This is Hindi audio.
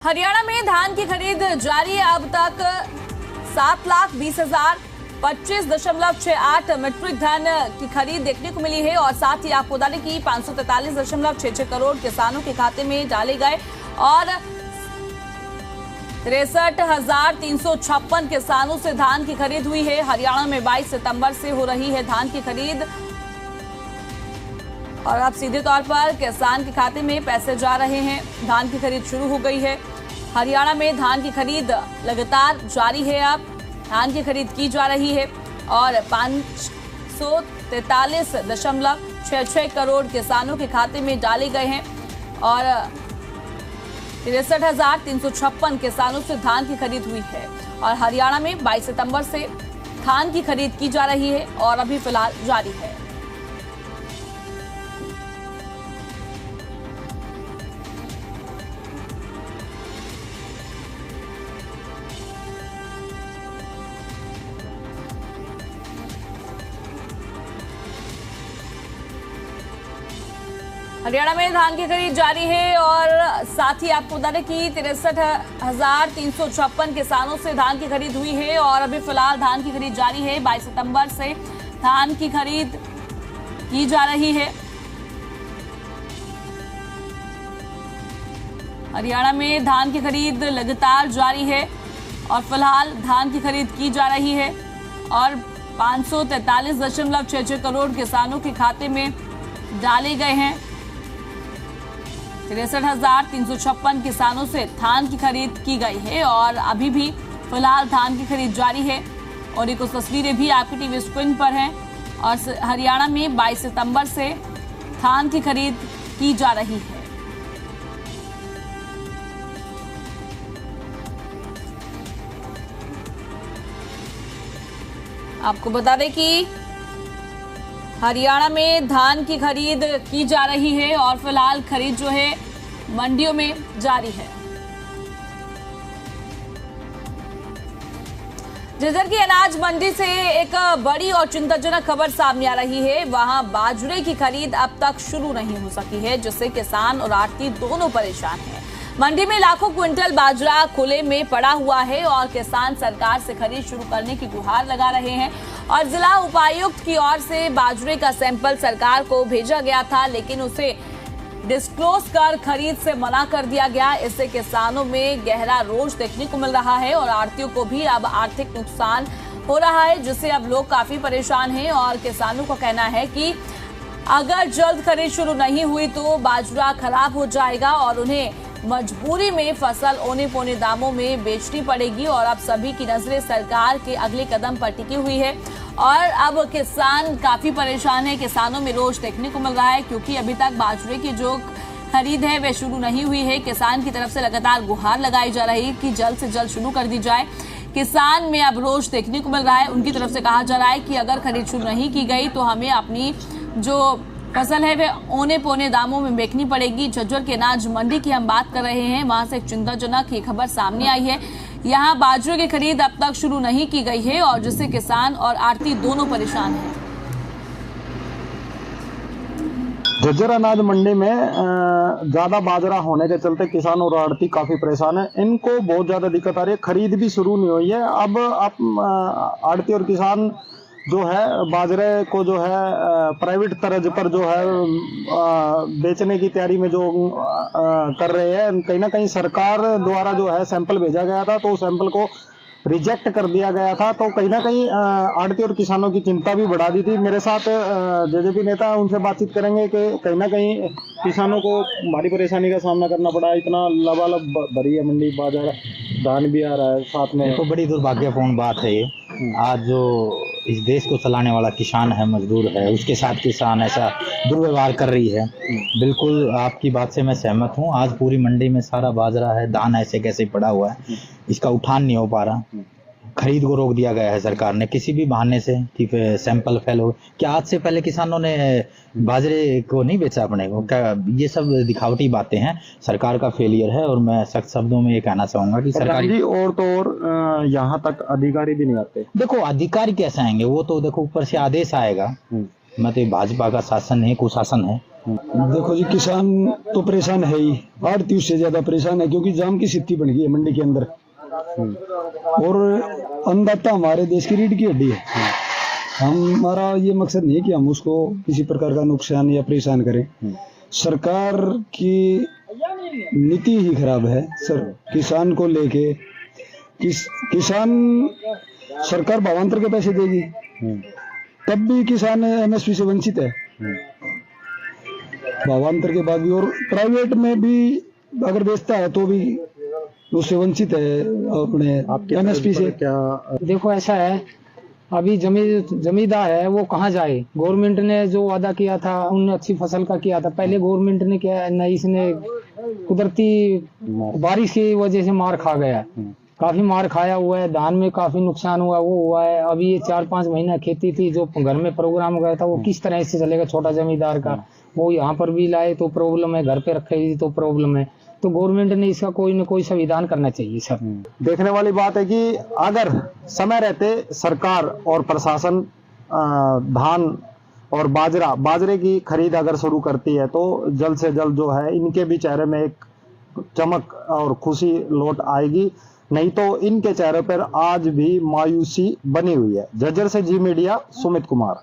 हरियाणा में धान की खरीद जारी है। अब तक 7,20,000 25.68 मीट्रिक टन की खरीद देखने को मिली है और साथ ही आपको बता दें कि 543.66 करोड़ किसानों के खाते में डाले गए और 63,356 किसानों से धान की खरीद हुई है। हरियाणा में 22 सितंबर से हो रही है धान की खरीद और अब सीधे तौर पर किसान के खाते में पैसे जा रहे हैं। धान की खरीद शुरू हो गई है। हरियाणा में धान की खरीद लगातार जारी है। अब धान की खरीद की जा रही है और 543.66 करोड़ किसानों के खाते में डाले गए हैं और 63,356 किसानों से धान की खरीद हुई है। और हरियाणा में 22 सितंबर से धान की खरीद की जा रही है और अभी फिलहाल जारी है। हरियाणा में धान की खरीद जारी है और साथ ही आपको बता दें कि 63,356 किसानों से धान की खरीद हुई है और अभी फिलहाल धान की खरीद जारी है। 22 सितंबर से धान की खरीद की जा रही है। हरियाणा में धान की खरीद लगातार जारी है और फिलहाल धान की खरीद की जा रही है और 543.66 करोड़ किसानों के खाते में डाले गए हैं। 63,356 किसानों से धान की खरीद की गई है और अभी भी फिलहाल धान की खरीद जारी है और ये कुछ तस्वीरें भी आपकी टीवी स्क्रीन पर हैं। और हरियाणा में 22 सितंबर से धान की खरीद की जा रही है। आपको बता दें कि हरियाणा में धान की खरीद की जा रही है और फिलहाल खरीद जो है मंडियों में जारी है। झज्जर की अनाज मंडी से एक बड़ी और चिंताजनक खबर सामने आ रही है। वहां बाजरे की खरीद अब तक शुरू नहीं हो सकी है, जिससे किसान और आढ़ती दोनों परेशान हैं। मंडी में लाखों क्विंटल बाजरा खुले में पड़ा हुआ है और किसान सरकार से खरीद शुरू करने की गुहार लगा रहे हैं। और जिला उपायुक्त की ओर से बाजरे का सैंपल सरकार को भेजा गया था, लेकिन उसे डिस्क्लोज कर खरीद से मना कर दिया गया। इससे किसानों में गहरा रोष देखने को मिल रहा है और आढ़तियों को भी अब आर्थिक नुकसान हो रहा है, जिससे अब लोग काफी परेशान हैं। और किसानों का कहना है कि अगर जल्द खरीद शुरू नहीं हुई तो बाजरा खराब हो जाएगा और उन्हें मजबूरी में फसल औने पौने दामों में बेचनी पड़ेगी। और अब सभी की नजरें सरकार के अगले कदम पर टिकी हुई है और अब किसान काफी परेशान है। किसानों में रोष देखने को मिल रहा है क्योंकि अभी तक बाजरे की जो खरीद है वह शुरू नहीं हुई है। किसान की तरफ से लगातार गुहार लगाई जा रही है कि जल्द से जल्द शुरू कर दी जाए। किसान में अब रोष देखने को मिल रहा है। उनकी तरफ से कहा जा रहा है कि अगर खरीद शुरू नहीं की गई तो हमें अपनी जो फसल है वह औने पौने दामों में बेचनी पड़ेगी। झज्जर के अनाज मंडी की हम बात कर रहे हैं। वहां से एक चिंताजनक ये खबर सामने आई है। यहां बाजरे की खरीद अब तक शुरू नहीं की गई है और जिससे किसान और आढ़ती दोनों परेशान हैं। झज्जर अनाज मंडी में ज्यादा बाजरा होने के चलते किसान और आढ़ती काफी परेशान है। इनको बहुत ज्यादा दिक्कत आ रही है। खरीद भी शुरू नहीं हुई है। अब आप आढ़ती और किसान जो है बाजरे को जो है प्राइवेट तर्ज पर जो है बेचने की तैयारी में जो कर रहे हैं। कहीं ना कहीं सरकार द्वारा जो है सैंपल भेजा गया था तो सैंपल को रिजेक्ट कर दिया गया था, तो कहीं ना कहीं आढ़ती और किसानों की चिंता भी बढ़ा दी थी। मेरे साथ जेजेपी नेता उनसे बातचीत करेंगे कि कहीं ना कहीं किसानों को भारी परेशानी का सामना करना पड़ा। इतना लबालब भरी है मंडी, बाजार धान भी आ रहा है साथ में। तो बड़ी दुर्भाग्यपूर्ण बात है ये। आज जो इस देश को चलाने वाला किसान है, मजदूर है, उसके साथ किसान ऐसा दुर्व्यवहार कर रही है। बिल्कुल आपकी बात से मैं सहमत हूँ। आज पूरी मंडी में सारा बाजरा है, धान ऐसे कैसे पड़ा हुआ है, इसका उठान नहीं हो पा रहा। खरीद को रोक दिया गया है सरकार ने किसी भी बहाने से कि सैंपल फेल हो। क्या आज से पहले किसानों ने बाजरे को नहीं बेचा अपने को? क्या ये सब दिखावटी बातें हैं? सरकार का फेलियर है और मैं सख्त शब्दों में ये कहना चाहूंगा कि सरकारी और तो और यहाँ तक अधिकारी भी नहीं आते। देखो अधिकारी कैसे आएंगे? वो तो देखो ऊपर से आदेश आएगा, मैं तो भाजपा का शासन है, कुशासन है। देखो जी, किसान तो परेशान है ही, आड़ती उससे ज्यादा परेशान है, क्योंकि जाम की स्थिति बन गई है मंडी के अंदर। और अन्नदाता हमारे देश की रीढ़ की हड्डी है। हमारा ये मकसद नहीं है कि हम उसको किसी प्रकार का नुकसान या परेशान करें। सरकार की नीति ही खराब है सर, किसान को लेके। किसान सरकार भावांतर के पैसे देगी, तब भी किसान एमएसपी से वंचित है भावांतर के बाद भी। और प्राइवेट में भी अगर बेचता है तो भी उससे वंचित है अपने एमएसपी से। क्या देखो ऐसा है, अभी जमींदार है वो कहाँ जाए। गवर्नमेंट ने जो वादा किया था, उन्होंने अच्छी फसल का किया था। पहले गवर्नमेंट ने क्या है ना, इसने कुदरती बारिश की वजह से मार खा गया, काफी मार खाया हुआ है। धान में काफी नुकसान हुआ, वो हुआ है। अभी ये 4-5 महीना खेती थी, जो घर में प्रोग्राम गया था वो किस तरह से चलेगा छोटा जमींदार का। वो यहाँ पर भी लाए तो प्रॉब्लम है, घर पे रखे तो प्रॉब्लम है। तो गवर्नमेंट ने इसका कोई न कोई संविधान करना चाहिए सर। देखने वाली बात है कि अगर समय रहते सरकार और प्रशासन धान और बाजरे की खरीद अगर शुरू करती है तो जल्द से जल्द जो है इनके भी चेहरे में एक चमक और खुशी लौट आएगी। नहीं तो इनके चेहरे पर आज भी मायूसी बनी हुई है। झज्जर से जी मीडिया, सुमित कुमार।